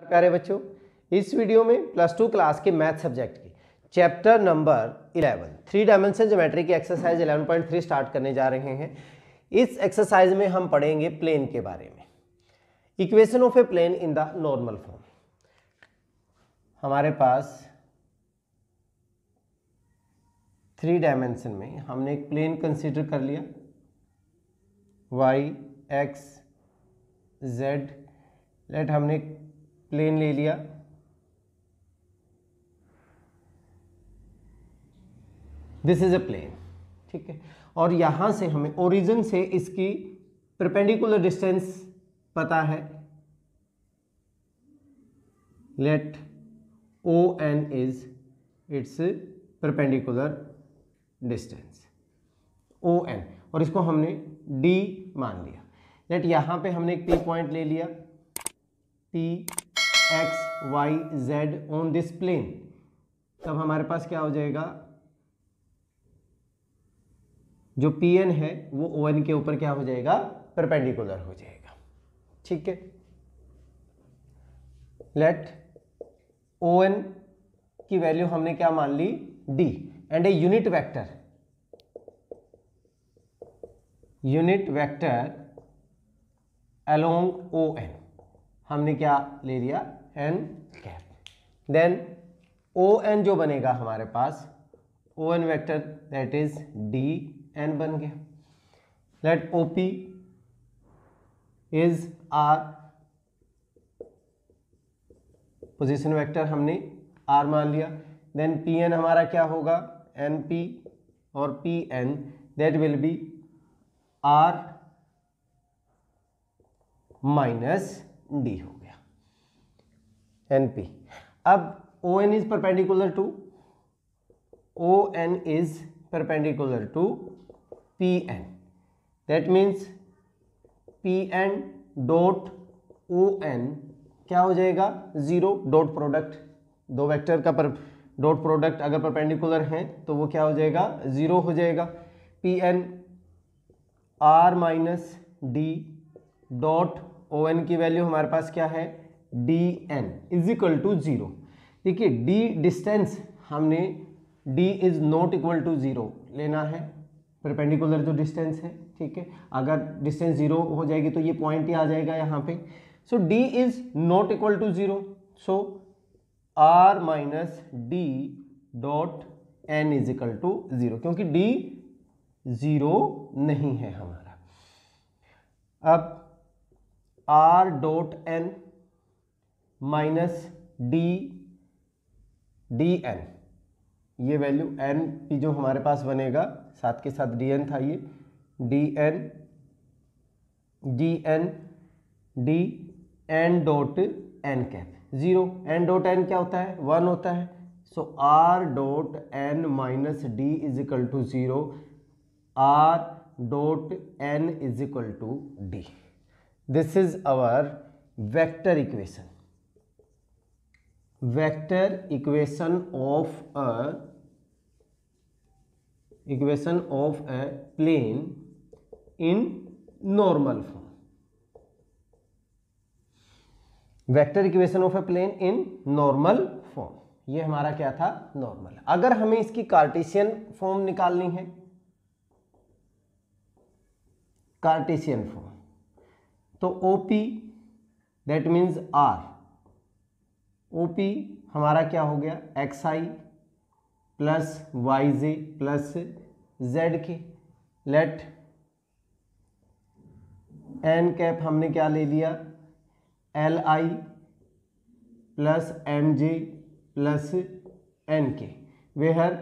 प्यारे बच्चों, इस वीडियो में प्लस 2 क्लास के मैथ सब्जेक्ट की चैप्टर नंबर 11 3 डायमेंशन ज्योमेट्री की एक्सरसाइज 11.3 स्टार्ट करने जा रहे हैं। इस एक्सरसाइज में हम पढ़ेंगे प्लेन के बारे में, equation of a plane in the normal form. हमारे पास 3 डायमेंशन में हमने एक प्लेन कंसीडर कर लिया, y x z। लेट हमने प्लेन ले लिया, दिस इज ए प्लेन, ठीक है। और यहां से हमें ओरिजिन से इसकी परपेंडिकुलर डिस्टेंस पता है। Let O N is its perpendicular distance O N, और इसको हमने डी मान लिया। लेट यहां पे हमने एक पी पॉइंट ले लिया, P x y z on this plane. तब हमारे पास क्या हो जाएगा, जो पी एन है वो ओ एन के ऊपर क्या हो जाएगा, परपेंडिकुलर हो जाएगा, ठीक है। लेट ओ एन की वैल्यू हमने क्या मान ली, d, and a unit vector along O N हमने क्या ले लिया, n cap. Then O N जो बनेगा हमारे पास, O N vector that is d n बन गया। Let O P is r, position vector हमने आर मान लिया। देन पी एन हमारा क्या होगा, एन पी, और P N that will be r minus D हो गया, एन पी। अब O N is perpendicular to, O N is perpendicular to P N, that means P N dot O N क्या हो जाएगा, zero. Dot product, दो vector का dot product अगर perpendicular है तो वो क्या हो जाएगा, जीरो हो जाएगा। P N R minus D dot O N की वैल्यू हमारे पास क्या है, D N is equal to zero. देखिए डी डिस्टेंस हमने D is not equal to zero लेना है, परपेंडिकुलर जो डिस्टेंस है, ठीक है। अगर डिस्टेंस जीरो हो जाएगी तो ये पॉइंट ही आ जाएगा यहाँ पे। So d is not equal to zero, so r minus D dot N is equal to zero, क्योंकि डी जीरो नहीं है हमारा। अब r dot n minus d d n, ये वैल्यू एन पी जो हमारे पास बनेगा, साथ के साथ डी एन था, ये d n dot n cap zero. N dot N क्या होता है, वन होता है। So r dot n minus d is equal to zero, r dot N is equal to d. This is our vector equation, equation of a plane in normal form। Vector equation of a plane in normal form, ये हमारा क्या था, normal. अगर हमें इसकी Cartesian form निकालनी है, Cartesian form, तो OP that means R, OP हमारा क्या हो गया, XI plus YJ plus ZK। Let N cap हमने क्या ले लिया, LI plus MJ plus NK, where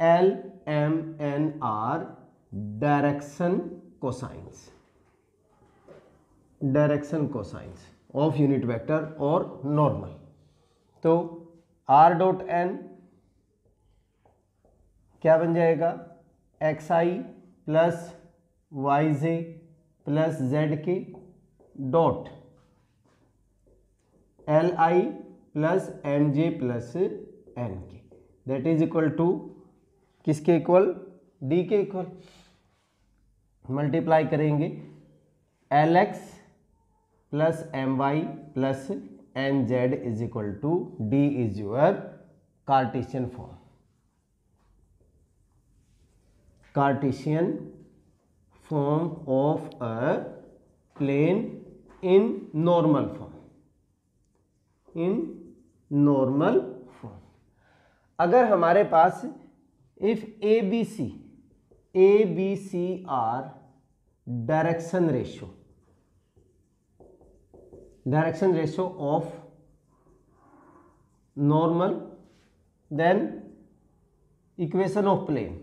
L M N are direction cosines of unit vector और नॉर्मल। तो R डॉट एन क्या बन जाएगा, XI plus YJ plus ZK dot LI plus MJ plus NK, that is equal to किसके equal, D के equal. Multiply करेंगे LX plus my plus n z is equal to d is your Cartesian form, Cartesian form of a plane in normal form, in normal form. अगर हमारे पास if a b c are direction ratio of normal, then equation of plane,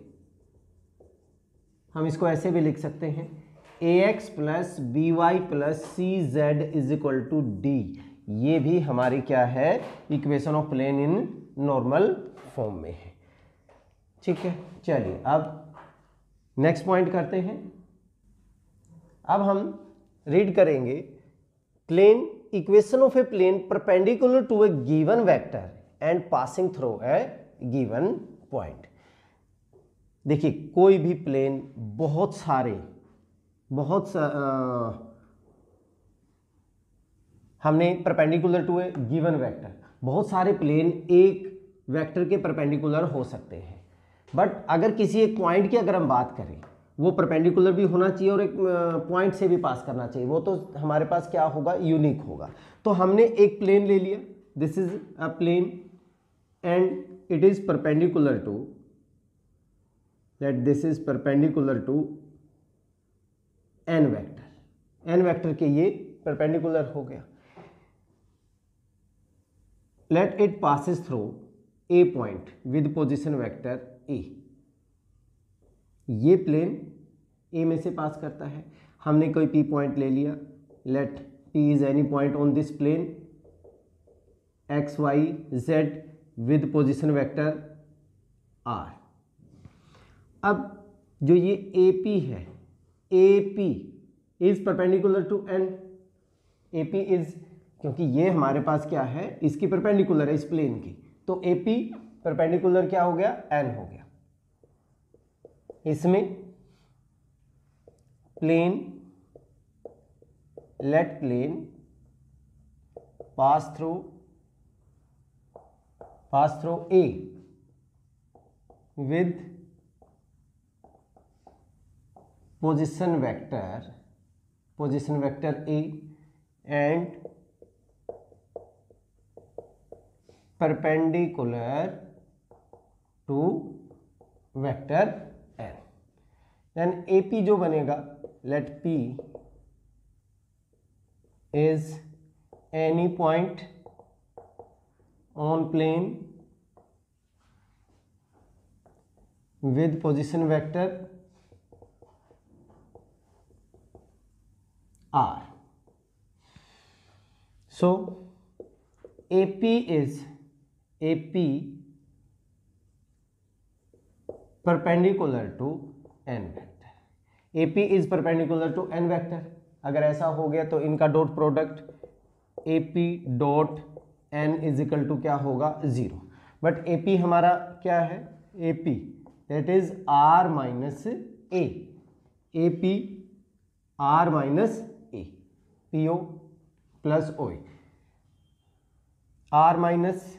हम इसको ऐसे भी लिख सकते हैं a x plus b y plus c z is equal to d. ये भी हमारी क्या है, equation of plane in normal form में है। ठीक है, चलिए अब नेक्स्ट पॉइंट करते हैं। अब हम रीड करेंगे plane, equation of a plane perpendicular to a given vector and passing through a given point. देखिए कोई भी प्लेन हमने perpendicular to a given vector, बहुत सारे प्लेन एक वेक्टर के परपेंडिकुलर हो सकते हैं, बट अगर किसी एक पॉइंट की अगर हम बात करें, वो परपेंडिकुलर भी होना चाहिए और एक पॉइंट से भी पास करना चाहिए, वो तो हमारे पास क्या होगा, यूनिक होगा। तो हमने एक प्लेन ले लिया, this is a plane and it is perpendicular to, that this is perpendicular to n vector के ये परपेंडिकुलर हो गया। let it passes through a point with position vector a, ये प्लेन a में से पास करता है। हमने कोई p पॉइंट ले लिया, let p is any point on this plane x y z with position vector r। अब जो ये AP है, AP is perpendicular to N, AP is, क्योंकि ये हमारे पास क्या है, इसकी परपेंडिकुलर है इस प्लेन की, तो AP परपेंडिकुलर क्या हो गया, N हो गया। इसमें plane, let plane pass through A with position vector A and perpendicular to vector N, then AP जो बनेगा, let P is any point on plane with position vector R. So AP perpendicular to n vector, AP is perpendicular to n vector। अगर ऐसा हो गया तो इनका dot product AP dot n is equal to क्या होगा, 0। But AP हमारा क्या है, AP that is R minus A, AP R minus A, PO plus OA, R minus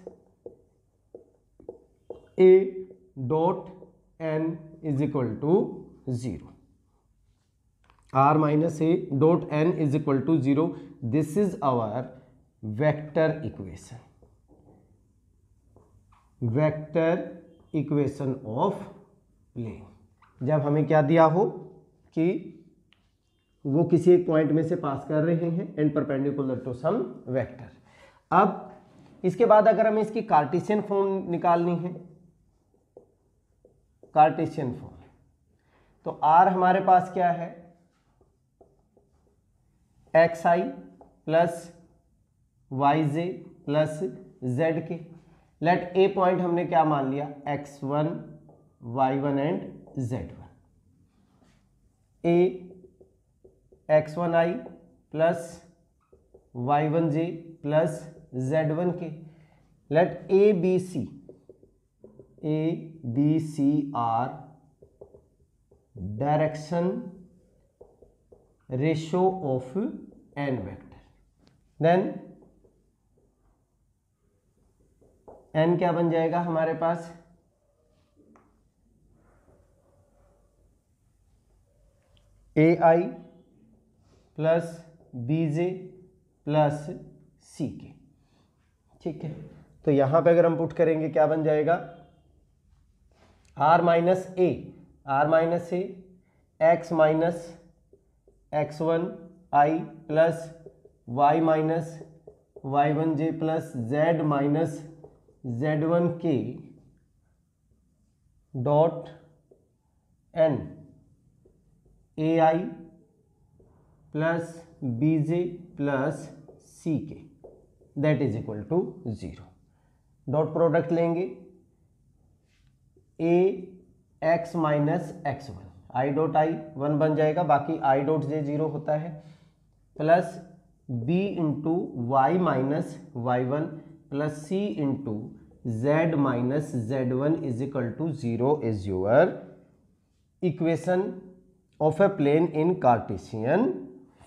A dot N is equal to 0, R minus A dot N is equal to 0। This is our vector equation of plane. जब हमें क्या दिया हो कि वो किसी एक point में से पास कर रहे हैं and perpendicular to some vector. अब इसके बाद अगर हमें इसकी कार्टेशियन फॉर्म निकालनी है, कार्टेशियन फॉर्म, तो R हमारे पास क्या है, xi plus yj plus zk। Let a point हमने क्या मान लिया, x1 y1 and z1। A x1i plus y1j plus z1k। Let a b c are direction ratio of n vector, then n क्या बन जाएगा हमारे पास, a i plus b j plus c k. ठीक है, तो यहां पे अगर हम पुट करेंगे क्या बन जाएगा, r minus a x minus x one i plus y minus y one j plus z minus z one k dot n a i plus b j plus c k that is equal to 0। Dot product लेंगे, a x minus x one, i dot i 1 बन जाएगा, बाकी I dot J 0 होता है, plus b into y minus y one plus c into z minus z one is equal to 0 is your equation of a plane in Cartesian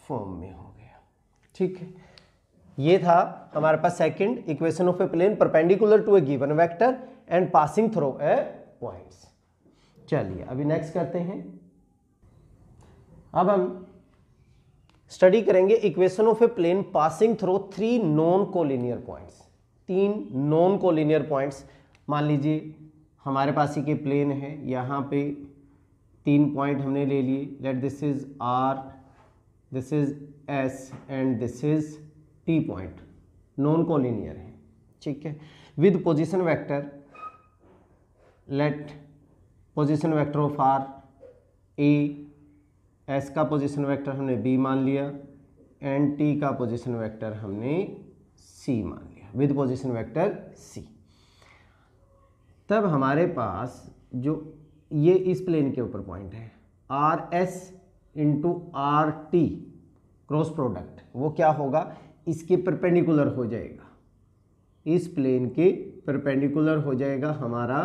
form में हो गया। ठीक है, ये था हमारे पास second equation of a plane perpendicular to a given vector and passing through a points. चलिए अभी नेक्स्ट करते हैं। अब हम स्टडी करेंगे equation of a plane passing through 3 non collinear points. 3 non collinear points, मान लीजिए हमारे पास ही के प्लेन है, यहाँ पे 3 पॉइंट हमने ले लिए, let this is R, this is S and this is T point, non collinear है। ठीक है, with position vector, let position vector of R A, S का पोजीशन वेक्टर हमने बी मान लिया एंड टी का पोजीशन वेक्टर हमने C मान लिया, विद पोजीशन वेक्टर सी। तब हमारे पास जो ये इस प्लेन के ऊपर पॉइंट है, R S into are t cross product, वो क्या होगा, इसके परपेंडिकुलर हो जाएगा, इस प्लेन के परपेंडिकुलर हो जाएगा हमारा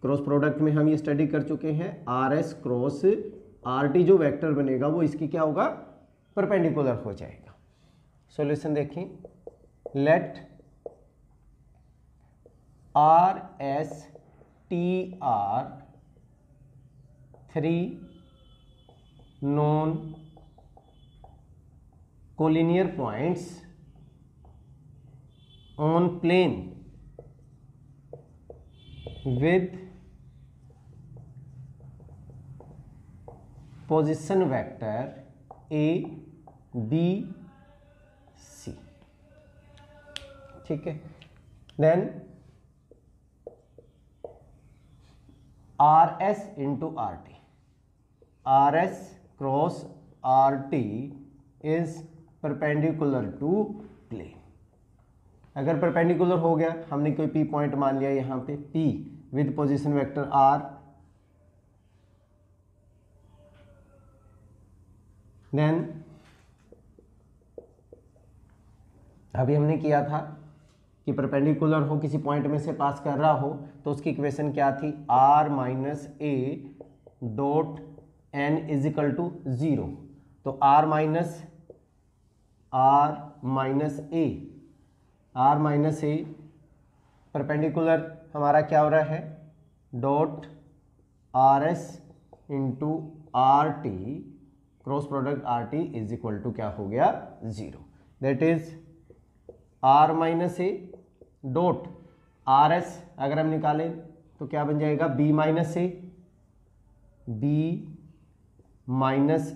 क्रॉस प्रोडक्ट में हम ये स्टडी कर चुके हैं। Are S cross R T जो वेक्टर बनेगा वो इसकी क्या होगा, परपेंडिकुलर हो जाएगा। सॉल्यूशन देखें, let R S T are 3 non collinear points on plane with position vector a b c। ठीक है, then R S into are T, R S cross R T is perpendicular to plane. अगर perpendicular हो गया, हमने कोई P point मान लिया यहाँ पे, P with position vector R, then अभी हमने किया था कि परपेंडिकुलर हो, किसी पॉइंट में से पास कर रहा हो, तो उसकी इक्वेशन क्या थी, R minus A dot N is equal to 0। तो आर माइनस ए परपेंडिकुलर हमारा क्या हो रहा है, dot r S into are t cross product r T is equal to क्या हो गया, 0। That is r minus A dot r s अगर हम निकालें तो क्या बन जाएगा, b minus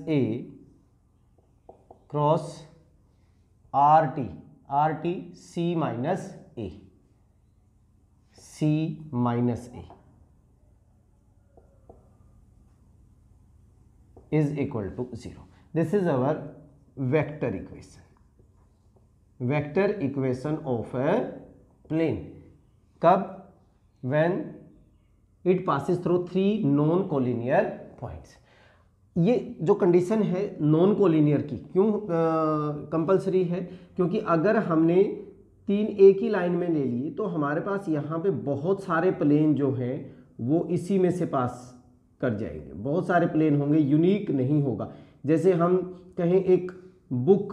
a cross are t c minus a is equal to 0। This is our vector equation of a plane. कब, when it passes through 3 non collinear points. ये जो कंडीशन है नॉन कोलिनियर की क्यों कंपलसरी है, क्योंकि अगर हमने 3 एक ही लाइन में ले लिए तो हमारे पास यहाँ पे बहुत सारे प्लेन जो हैं वो इसी में से पास कर जाएंगे, बहुत सारे प्लेन होंगे, यूनिक नहीं होगा। जैसे हम कहें एक बुक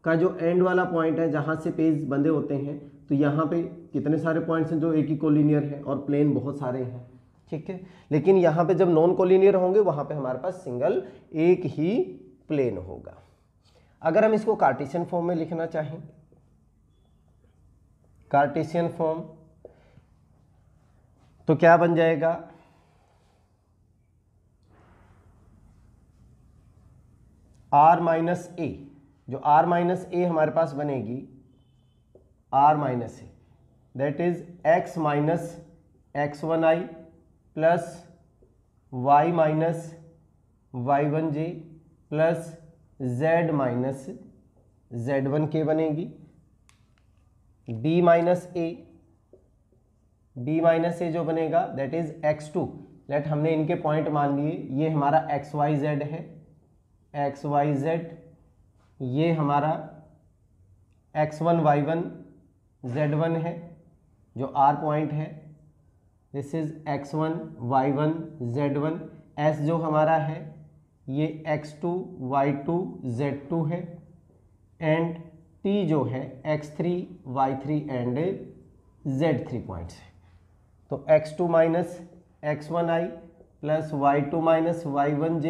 का जो एंड वाला पॉइंट है जहाँ से पेज बंधे होते हैं, तो यहाँ पे कितने सारे पॉइंट्स हैं जो एक ही कोलिनियर है और प्लेन बहुत सारे हैं, ठीक है। लेकिन यहाँ पे जब नॉन कोलिनियर होंगे वहाँ पे हमारे पास सिंगल एक ही प्लेन होगा। अगर हम इसको कार्टेशियन फॉर्म में लिखना चाहें, कार्टेशियन फॉर्म, तो क्या बन जाएगा, r माइनस ए, जो r माइनस ए हमारे पास बनेगी, r minus A that is x minus x1i plus y minus y1j plus z minus z1k बनेगी। b माइनस ए जो बनेगा दैट इज x2, लेट हमने इनके पॉइंट मान लिए, ये हमारा xyz है, xyz, ये हमारा x1 y1 z1 है जो r पॉइंट है, this is x1 y1 z1, s जो हमारा है ये x2 y2 z2 है, एंड t जो है x3 y3 and z3 points है। तो x2 minus x1i plus y2 minus y1j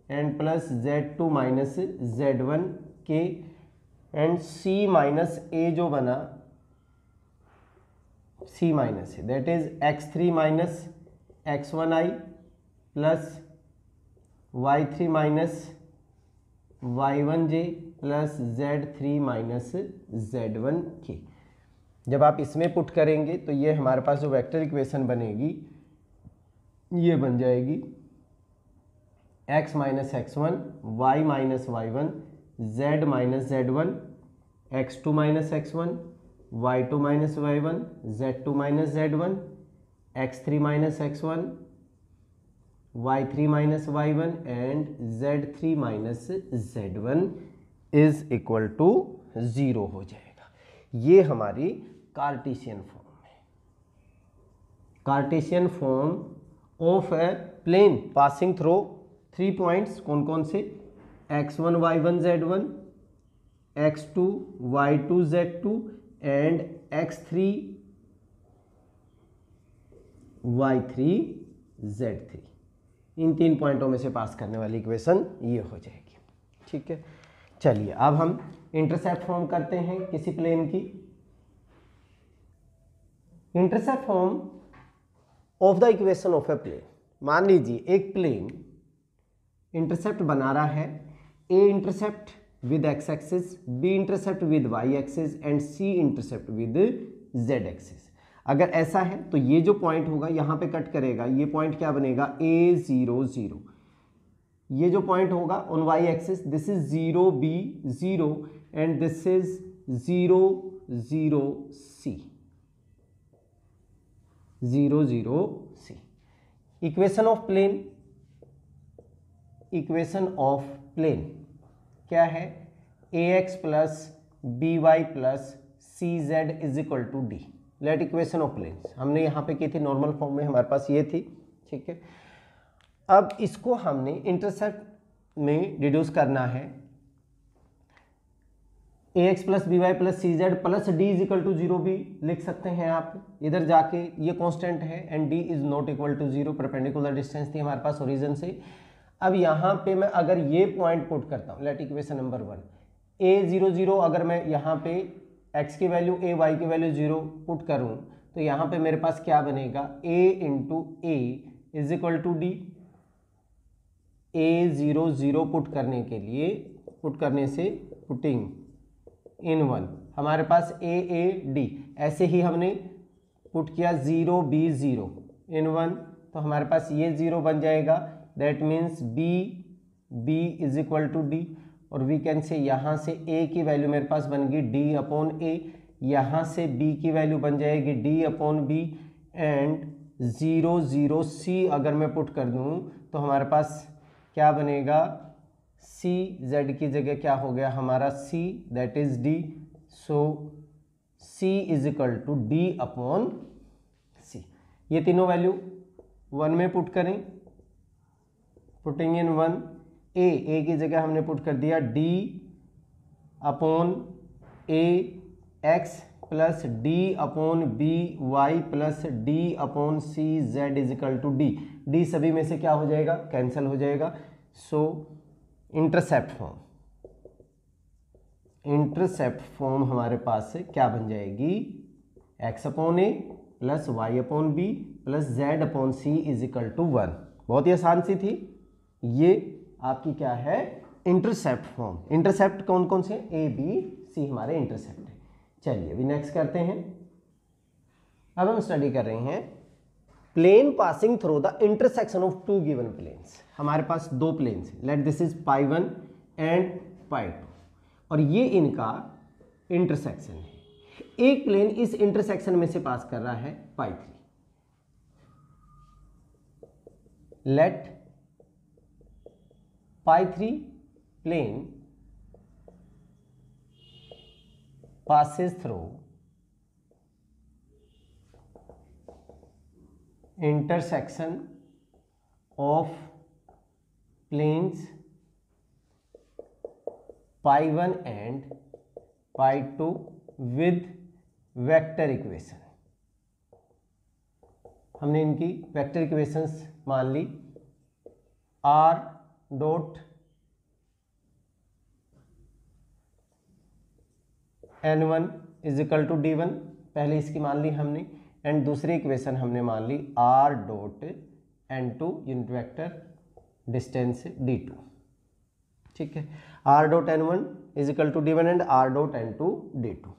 and plus z2 minus z1k and c minus a जो बना c माइनस है that is x3 minus x1i plus y3 minus y1j plus z3 minus z1k। जब आप इसमें put करेंगे तो ये हमारे पास जो वेक्टर इक्वेशन बनेगी ये बन जाएगी x minus x1 y minus y1 z minus z1 x2 minus x1 y2 minus y1 z2 minus z1 x3 minus x1 y3 minus y1 and z3 minus z1 is equal to 0 हो जाएगा। ये हमारी Cartesian form है, Cartesian form of a plane passing through 3 points, कौन कौन से, x1 y1 z1, x2 y2 z2 and x3 y3 z3। इन 3 पॉइंटों में से पास करने वाली इक्वेशन ये हो जाएगी, ठीक है। चलिए अब हम इंटरसेप्ट फॉर्म करते हैं किसी प्लेन की। Intercept form of the equation of a plane, मान लीजिए एक प्लेन इंटरसेप्ट बना रहा है, a intercept with x axis, b intercept with y axis and c intercept with z axis. अगर ऐसा है तो ये जो पॉइंट होगा यहाँ पे कट करेगा, ये पॉइंट क्या बनेगा, a0 0। ये जो पॉइंट होगा on y axis this is 0 b 0 and this is 0 0 c, 0 0 c। Equation of plane, equation of plane क्या है, ax plus by plus cz is equal to d. Let equation of plane हमने यहाँ पे की थी, normal form में हमारे पास ये थी, ठीक है। अब इसको हमने इंटरसेप्ट में डिड्यूस करना है, ax plus by plus cz plus d is equal to 0 भी लिख सकते हैं आप, इधर जाके ये कांस्टेंट है and d is not equal to 0, perpendicular distance थी हमारे पास ओरिजिन से। अब यहाँ पे मैं अगर ये पॉइंट पुट करता हूँ, लेट इक्वेशन नंबर 1 a0 0, अगर मैं यहाँ पे x की वैल्यू a y की वैल्यू 0 पुट करूँ तो यहाँ पे मेरे पास क्या बनेगा, a into a is equal to d. a0 0 put करने के लिए, पुट करने से पुटिंग इन 1 हमारे पास a ऐसे ही हमने पुट किया 0 b 0 इन 1, तो हमारे पास ये 0 बन जाएगा, that means b is equal to d. और वी कैन से यहाँ से a की वैल्यू मेरे पास बन गई d अपॉन a, यहाँ से b की वैल्यू बन जाएगी d upon b and 0 0 c अगर मैं पुट कर दूँ तो हमारे पास क्या बनेगा, c z की जगह क्या हो गया हमारा c, that is d। So c is equal to d upon c। ये तीनों वैल्यू 1 में पुट करें, पुटिंग इन 1, a की जगह हमने पुट कर दिया d upon a x plus d upon b y plus d upon c z is equal to d. D सभी में से क्या हो जाएगा, कैंसिल हो जाएगा। सो इंटरसेप्ट फॉर्म हमारे पास से क्या बन जाएगी, x upon a plus y upon b plus z upon c is equal to 1। बहुत ही आसान सी थी। ये आपकी क्या है, इंटरसेप्ट फॉर्म। इंटरसेप्ट कौन कौन से, ए बी सी हमारे इंटरसेप्ट है। चलिए अभी नेक्स्ट करते हैं। अब हम स्टडी कर रहे हैं plane passing through the intersection of two given planes. हमारे पास दो प्लेन्स हैं, let this is pi 1 and pi 2, और ये इनका इंटरसेक्शन है। एक प्लेन इस इंटरसेक्शन में से पास कर रहा है पाई 3। Late pi 3 plane passes through intersection of planes pi 1 and pi 2 with vector equation। हमने इनकी वेक्टर इक्वेशंस मान ली, r dot n1 is equal to d1, पहले इसकी मान ली हमने, एंड दूसरी इक्वेशन हमने मान ली r dot n2 unit vector distance d2। ठीक है, r dot n1 is equal to d1 and r dot n2 d2।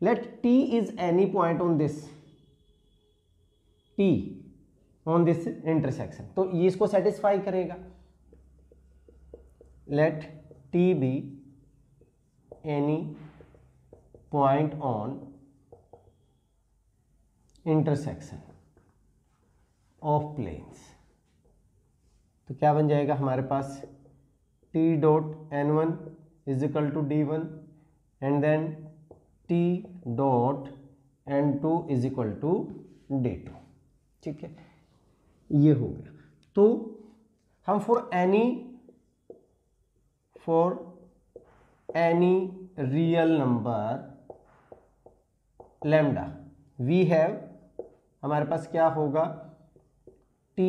Let t is any point on this, t on this intersection, तो ये इसको satisfy करेगा। Let t be any point on intersection of planes, तो क्या बन जाएगा हमारे पास, t dot n1 is equal to d1 and then t dot n2 is equal to d2। ठीक है, ये हो गया। तो हम for any real number lambda we have, हमारे पास क्या होगा, t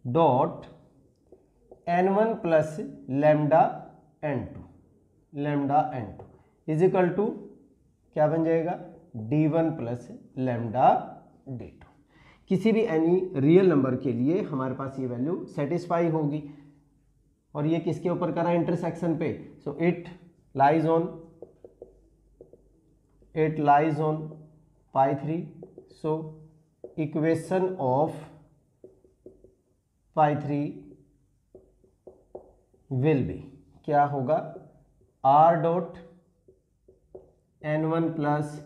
dot n1 plus lambda n2 is equal to क्या बन जाएगा, d1 प्लस लैम्डा d2। किसी भी एनी रियल नंबर के लिए हमारे पास ये वैल्यू सेटिस्फाई होगी, और ये किसके ऊपर करा, इंटरसेक्शन पे। So it lies on pi 3। So equation of pi 3 will be, क्या होगा, r dot n1 plus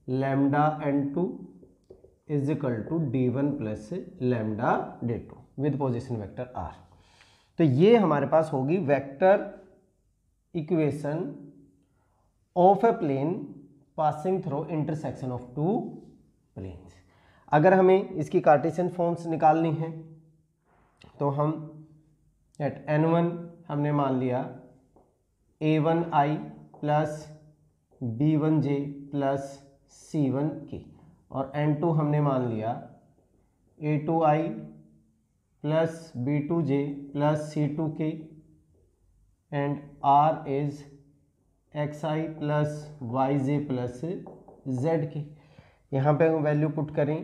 lambda n2 is equal to d1 plus lambda d2 with position vector r। तो ये हमारे पास होगी vector equation of a plane passing through intersection of two planes. अगर हमें इसकी कार्टेशियन फॉर्म्स निकालनी है तो हम एट n1 हमने मान लिया a1i plus b1j plus c1k, और n2 हमने मान लिया a2i plus b2j plus c2k, and r is xi plus yj plus zk। यहाँ पे हम वैल्यू पुट करें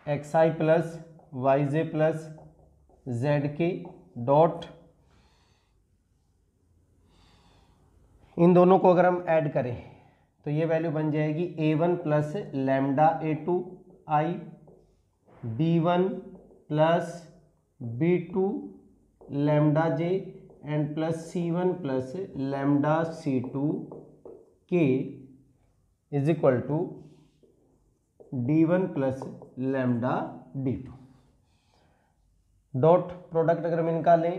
xi plus yj plus zk डॉट, इन दोनों को अगर हम ऐड करें तो ये वैल्यू बन जाएगी a1 plus lambda a2i, b1 plus b2 lambda j and plus c1 plus lambda c2 k is equal to d1 plus lambda d2। Dot product अगर हम निकालें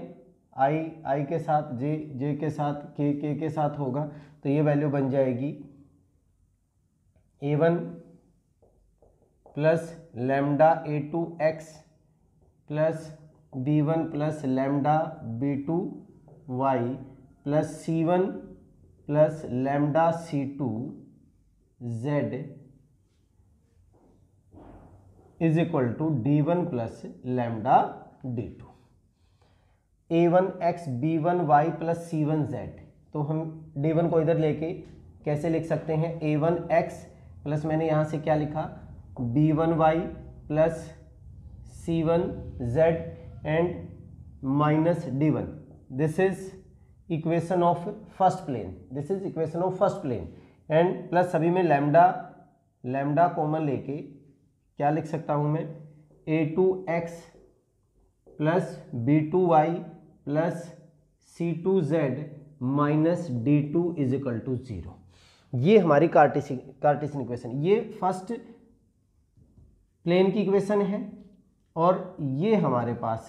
i के साथ, j के साथ, k के साथ होगा, तो ये वैल्यू बन जाएगी a1 plus lambda a2x plus b1 plus lambda b2y plus c1 plus lambda c two z is equal to d one plus lambda d two. A one x b one y plus c one z, तो हम D one को इधर लेके कैसे लिख सकते हैं, ए one x plus मैंने यहाँ से क्या लिखा, b one y plus c one z and minus d one. This is equation of first plane, this is equation of first plane and plus सभी में लैम्डा कॉमन लेके क्या लिख सकता हूं मैं, a two x plus b two y plus c two z minus d two is equal to 0। ये हमारी कार्टेशियन इक्वेशन, ये फर्स्ट प्लेन की इक्वेशन है और ये हमारे पास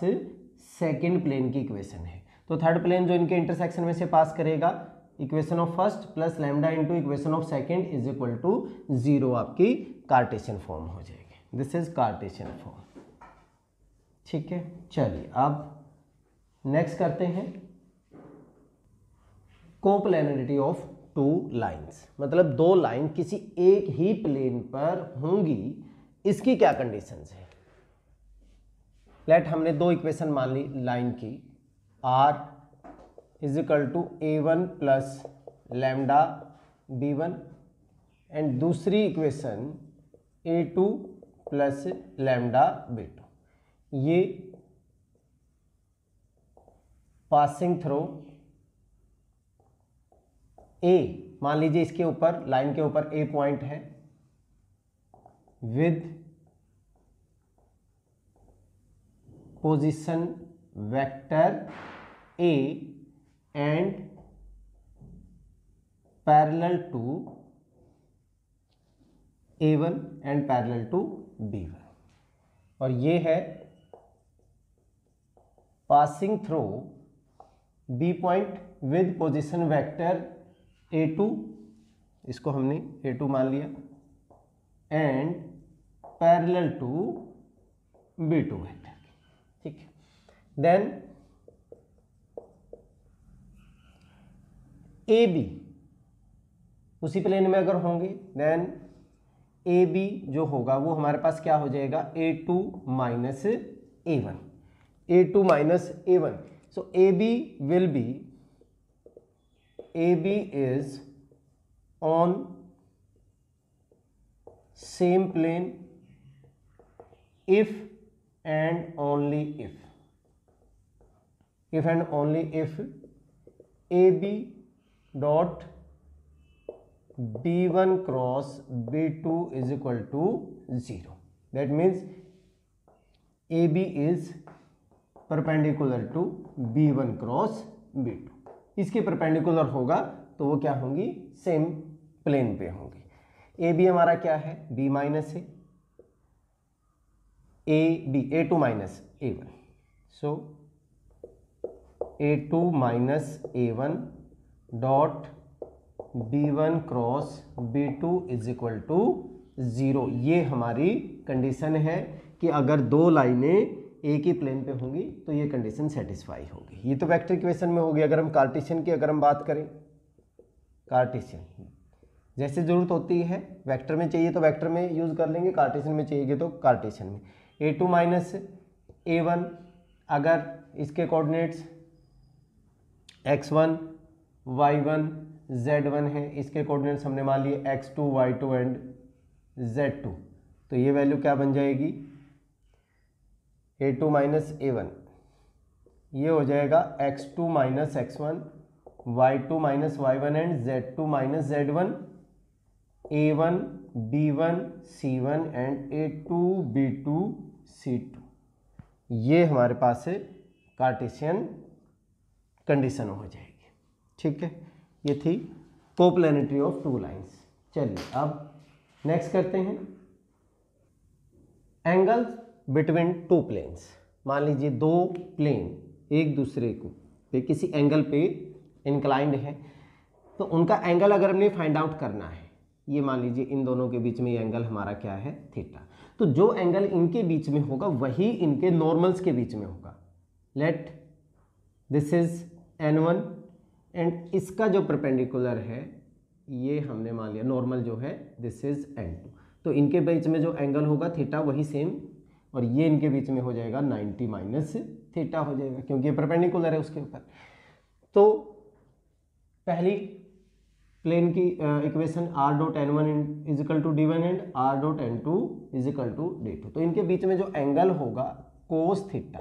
सेकेंड प्लेन की इक्वेशन है। तो थर्ड प्लेन जो इनके इंटरसेक्शन में से पास करेगा, equation of first plus lambda into equation of second is equal to 0 आपकी कार्टेशियन फॉर्म हो जाएगी। This is Cartesian form. ठीक है, चलिए अब नेक्स्ट करते हैं कोप्लेनरिटी ऑफ टू लाइंस, मतलब दो लाइन किसी एक ही प्लेन पर होंगी, इसकी क्या कंडीशंस है। लेट हमने दो इक्वेशन मान ली लाइन की, r is equal to a one plus lambda b one and दूसरी equation a two plus lambda b two. ये पासिंग थ्रू ए, मान लीजिए इसके ऊपर लाइन के ऊपर ए पॉइंट है with position vector a and parallel to A1 and parallel to B1, और ये है passing through B point with position vector A2, इसको हमने A2 मान लिया, and parallel to B2 vector. ठीक है, देन AB उसी प्लेन में अगर होंगे, देन AB जो होगा वो हमारे पास क्या हो जाएगा, A2 minus A1, A2 minus A1। So AB will be, AB is on same plane if and only if and only if AB dot B1 cross B2 is equal to 0. That means AB is perpendicular to B1 cross B2. इसके perpendicular होगा तो वो क्या होंगी, same plane पे होंगी। A B हमारा क्या है, बी माइनस है, a b a two minus a one, so a two minus a one dot b one cross b two is equal to 0। ये हमारी कंडीशन है कि अगर दो लाइनें एक ही प्लेन पे होंगी तो ये कंडीशन सेटिस्फाई होगी। ये तो वेक्टर इक्वेशन में होगी। अगर हम कार्टेशियन की हम बात करें, कार्टेशियन जैसे ज़रूरत होती है, वेक्टर में चाहिए तो वेक्टर में यूज़ कर लेंगे, कार्टेशियन में चाहिए तो कार्टेशियन में। ए टू माइनस ए वन, अगर इसके कोऑर्डिनेट्स x1 y1 z1 है, इसके कोऑर्डिनेट्स हमने मान लिए x2 y2 एंड z2, तो ये वैल्यू क्या बन जाएगी, a2 माइनस a1, ये हो जाएगा x2 minus x1 y2 minus y1 and z2 minus z1, a1 b1 c1 and a2 b2 c2। ये हमारे पास है कार्टेशियन कंडीशन हो जाएगी। ठीक है, ये थी कोप्लेनिटी ऑफ टू लाइंस। चलिए अब नेक्स्ट करते हैं एंगल्स बिटवीन टू प्लेन्स। मान लीजिए दो प्लेन एक दूसरे को पे किसी एंगल पे इंक्लाइंड है, तो उनका एंगल अगर हमने फाइंड आउट करना है, ये मान लीजिए इन दोनों के बीच में ये एंगल हमारा क्या है, थीटा, तो जो एंगल इनके बीच में होगा वही इनके नॉर्मल्स के बीच में होगा। Late this is n1 and इसका जो परपेंडिकुलर है ये हमने मान लिया नॉर्मल जो है दिस इज N2। तो इनके बीच में जो एंगल होगा थीटा वही सेम, और ये इनके बीच में हो जाएगा 90 माइनस थीटा हो जाएगा क्योंकि ये परपेंडिकुलर है उसके ऊपर। तो पहली प्लेन की equation r dot n1 is equal to d1 and r dot n2 is equal to d2। तो इनके बीच में जो एंगल होगा cos theta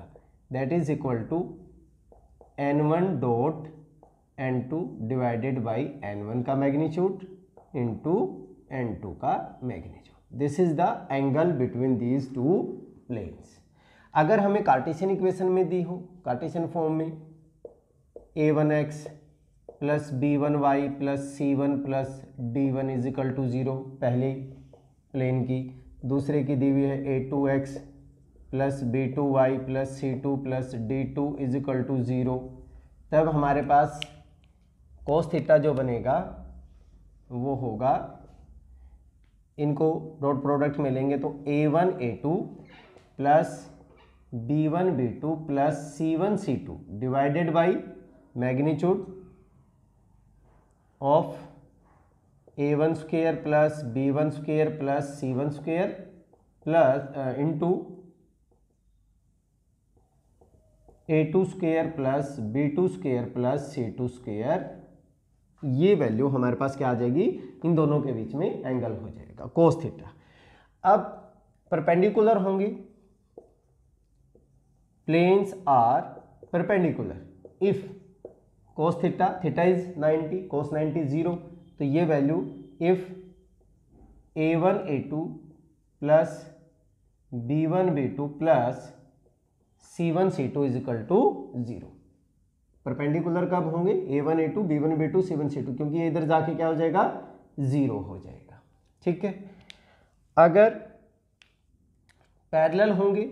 that is equal to n1 dot n2 divided by n1 का मैग्नीट्यूड इंटू n2 का magnitude. This is the angle between these two planes. अगर हमें कार्टेशियन इक्वेशन में दी हो, कार्टेशियन फॉर्म में a1x plus b1y plus c1 plus d1 is equal to 0 पहले plane की, दूसरे की दी हुई है a2x plus b2y plus c2 plus d2 is equal to 0, तब हमारे पास cos थीटा जो बनेगा वो होगा, इनको डॉट प्रोडक्ट में लेंगे तो a1 a2 plus b1 b2 plus c1 c2 divided by magnitude of a1 square plus b1 square plus c1 square plus into a2 square plus b2 square plus c2 square. ये value हमारे पास क्या आ जाएगी, इन दोनों के बीच में angle हो जाएगा कोस थीटा। अब परपेंडिकुलर होंगे, planes are perpendicular if cos theta, theta is 90, cos 90 0, तो ये value if a1 a2 plus b1 b2 plus c1 c2 is equal to 0। Perpendicular कब होंगे, a1 a2 b1 b2 c1 c2, क्योंकि ये इधर जाके क्या हो जाएगा 0 हो जाएगा। ठीक है, अगर पैरेलल होंगे,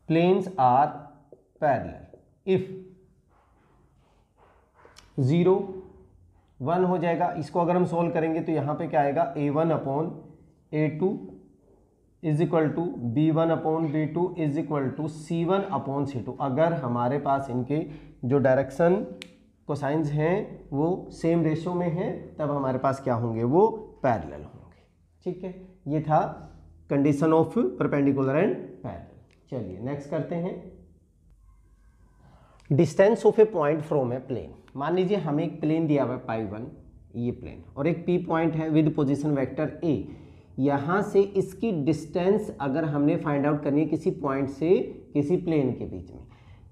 प्लेन्स आर पैरेलल इफ 0 1 हो जाएगा। इसको अगर हम सोल्व करेंगे तो यहां पे क्या आएगा, a1 upon a2 is equal to b1 upon b2 is equal to c1 upon c2। अगर हमारे पास इनके जो डायरेक्शन कोसाइंस हैं वो सेम रेशो में हैं, तब हमारे पास क्या होंगे, वो पैरेलल होंगे। ठीक है, ये था condition of perpendicular and parallel. चलिए नेक्स्ट करते हैं, distance of a point from a plane. मान लीजिए हमें एक प्लेन दिया हुआ है π1, ये प्लेन, और एक p पॉइंट है विद पोजीशन वेक्टर a। यहाँ से इसकी डिस्टेंस अगर हमने फाइंड आउट करनी है किसी पॉइंट से किसी प्लेन के बीच में,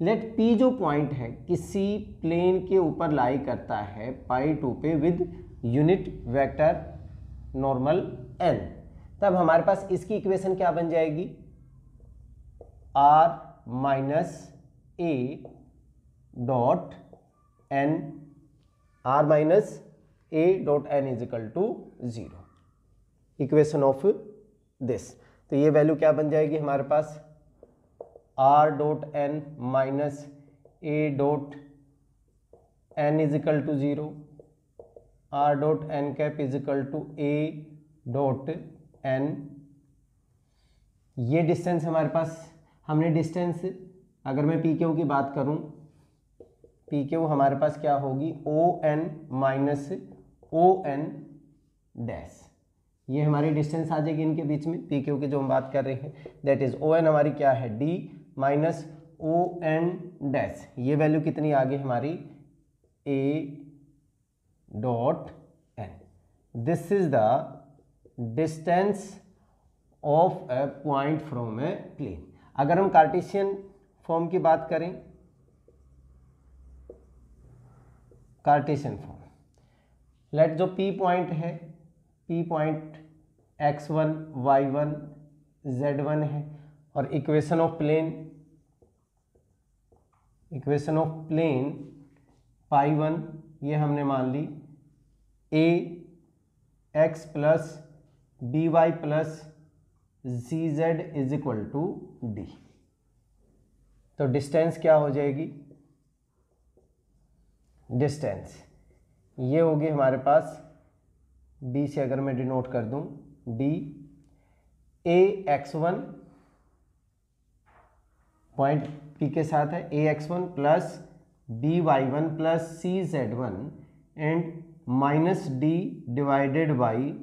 लेट p जो पॉइंट है किसी प्लेन के ऊपर लाई करता है π2 पे with unit vector normal n, तब हमारे पास इसकी इक्वेशन क्या बन जाएगी, r minus a dot n, r minus a dot n is equal to 0, equation of this. तो ये वैल्यू क्या बन जाएगी हमारे पास, r dot n minus a dot n is equal to 0, r dot n cap is equal to a dot n। ये distance हमारे पास, हमने डिस्टेंस, अगर मैं पी क्यू की बात करूं, पी क्यू हमारे पास क्या होगी, O N minus O N dash, ये हमारी डिस्टेंस आ जाएगी इनके बीच में पी क्यू की जो हम बात कर रहे हैं, दैट इज ओ एन हमारी क्या है, d minus O N dash. ये वैल्यू कितनी आ गई हमारी, a dot n. This is the distance of a point from a plane. अगर हम कार्टेशियन फॉर्म की बात करें, कार्टेशियन फॉर्म, लेट जो P पॉइंट है, P point x1 y1 z1 है, और equation of plane, equation of plane π1 ये हमने मान ली a x plus b y plus g z is equal to d. तो डिस्टेंस क्या हो जाएगी, डिस्टेंस ये होगी हमारे पास, डी से अगर मैं डिनोट कर दूं, D A x1 point P के साथ है, a x1 plus by1 plus cz1 and minus d divided by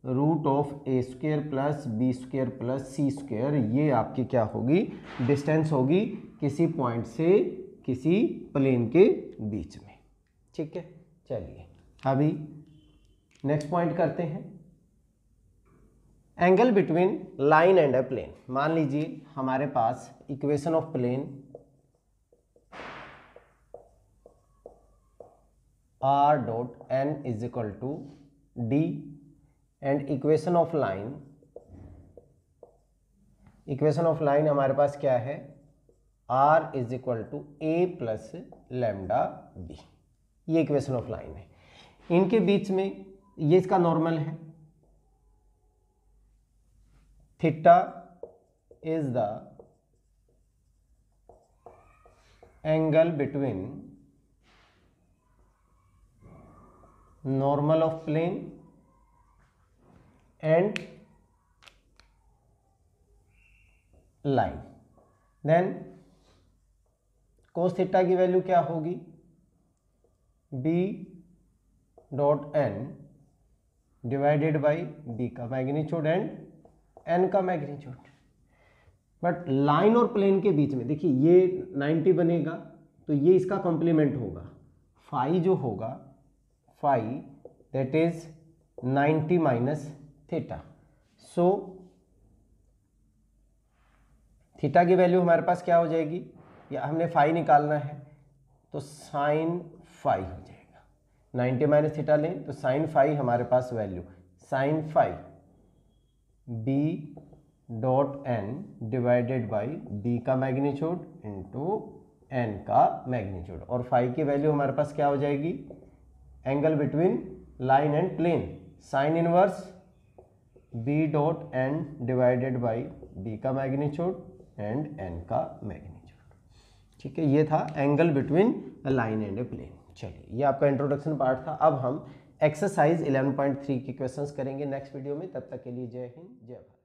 root of a square plus b square plus c square, ये आपकी क्या होगी, डिस्टेंस होगी किसी पॉइंट से किसी प्लेन के बीच में। ठीक है, चलिए अभी नेक्स्ट पॉइंट करते हैं, angle between line and a plane. मान लीजिए हमारे पास equation of plane r dot n is equal to d and equation of line हमारे पास क्या है, r is equal to a plus lambda b, ये इक्वेशन ऑफ लाइन है। इनके बीच में ये इसका नॉर्मल है, theta is the angle between normal of plane and line. Then cos theta की वैल्यू क्या होगी, b dot n divided by b का मैग्नीट्यूड एंड n का मैग्नीट्यूड। बट लाइन और प्लेन के बीच में देखिए ये 90 बनेगा तो ये इसका कॉम्प्लीमेंट होगा, फाई जो होगा, phi that is 90 minus theta. So theta की वैल्यू हमारे पास क्या हो जाएगी, या हमने फाई निकालना है तो साइन फाई हो जाएगा, 90 माइनस थीटा लें तो साइन फाई हमारे पास value, sine phi b dot n divided by b का मैग्नीट्यूड इंटू n का मैग्नीट्यूड, और फाई की वैल्यू हमारे पास क्या हो जाएगी, angle between line and plane, sine inverse b dot n divided by b का मैग्नीट्यूड एंड n का मैग्नीट्यूड। ठीक है, ये था angle between line and a plane. चलिए ये आपका इंट्रोडक्शन पार्ट था। अब हम एक्सरसाइज 11.3 के क्वेश्चंस करेंगे नेक्स्ट वीडियो में। तब तक के लिए जय हिंद, जय भारत।